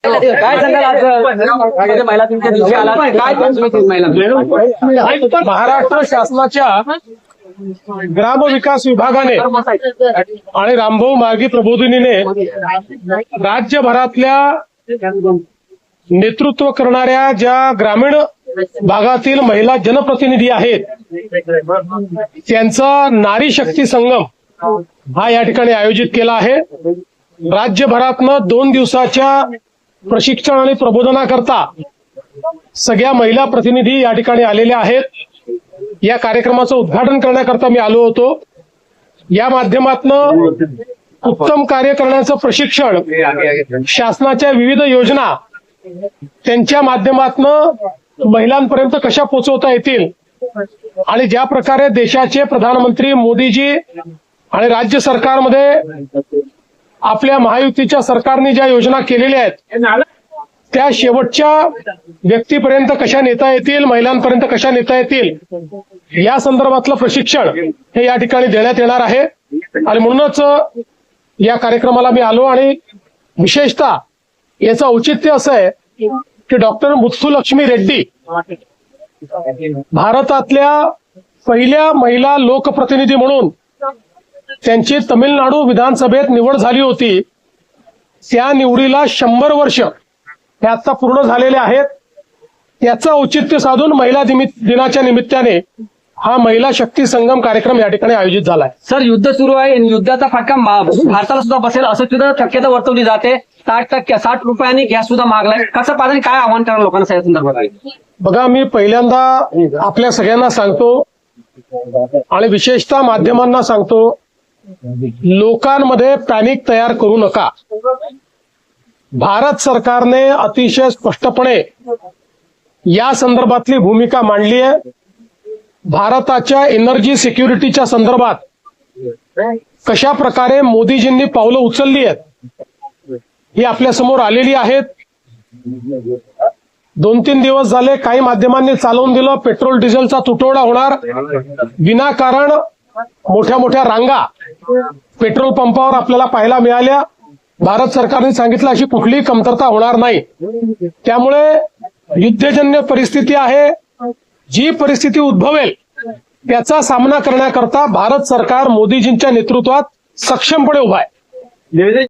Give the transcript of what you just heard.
काय सांगाल आज महिला तुमच्या दिवशी आला काय महिला महाराष्ट्र शासनाच्या ग्रामविकास विभागाने आणि रामभाऊ मार्गी प्रबोधिनीने राज्यभरातल्या नेतृत्व करणाऱ्या ज्या ग्रामीण भागातील महिला जनप्रतिनिधी आहेत त्यांचा नारी शक्ती संगम हा या ठिकाणी आयोजित केला आहे। राज्यभरातनं 2 दिवसाच्या प्रशिक्षण आणि प्रबोधनाकरता सगळ्या महिला प्रतिनिधी या ठिकाणी आलेल्या आहेत। या कार्यक्रमाचं उद्घाटन करण्याकरता मी आलो होतो। या माध्यमातनं उत्तम कार्य करण्याचं प्रशिक्षण, शासनाच्या विविध योजना त्यांच्या माध्यमातनं महिलांपर्यंत कशा पोहोचवता येतील आणि ज्या प्रकारे देशाचे प्रधानमंत्री मोदीजी आणि राज्य सरकारमध्ये आपल्या महायुतीच्या सरकारने ज्या योजना केलेल्या आहेत त्या शेवटच्या व्यक्तीपर्यंत कशा नेता येतील, महिलांपर्यंत कशा नेता येतील या संदर्भातलं प्रशिक्षण हे या ठिकाणी देण्यात येणार आहे। आणि म्हणूनच या कार्यक्रमाला मी आलो आणि विशेषतः याचं औचित्य असं आहे की डॉक्टर मुथुलक्ष्मी रेड्डी भारतातल्या पहिल्या महिला लोकप्रतिनिधी म्हणून त्यांची तमिळनाडू विधानसभेत निवड झाली होती। त्या निवडीला 100 वर्ष हे आता पूर्ण झालेले आहेत। त्याचं औचित्य साधून महिला दिनाच्या निमित्ताने हा महिला शक्ती संगम कार्यक्रम या ठिकाणी आयोजित झालाय। सर, युद्ध सुरू आहे आणि युद्धाचा फटका भारताला सुद्धा बसेल असं सुद्धा शक्यता वर्तवली जाते। 60 रुपयांनी गॅस सुद्धा मागलाय, कसं पाहता काय आव्हान करा लोकांना या संदर्भात? बघा, मी पहिल्यांदा आपल्या सगळ्यांना सांगतो आणि विशेषतः माध्यमांना सांगतो, लोकांमध्ये पॅनिक तयार करू नका। भारत सरकारने अतिशय स्पष्टपणे या संदर्भातली भूमिका मांडली आहे। भारताच्या एनर्जी सिक्युरिटीच्या संदर्भात कशा प्रकारे मोदीजींनी पावलं उचलली आहेत ही आपल्या समोर आलेली आहेत। 2-3 दिवस झाले काही माध्यमांनी चालवून दिलं पेट्रोल डिझेलचा तुटवडा होणार, विनाकारण मोठ्या मोठ्या रांगा पेट्रोल पंपावर आपल्याला पाहायला मिळाल्या। भारत सरकारने सांगितलं अशी कुठलीही कमतरता होणार नाही। त्यामुळे युद्धजन्य परिस्थिती आहे, जी परिस्थिती उद्भवेल त्याचा सामना करण्याकरता भारत सरकार मोदीजींच्या नेतृत्वात सक्षमपणे उभा आहे।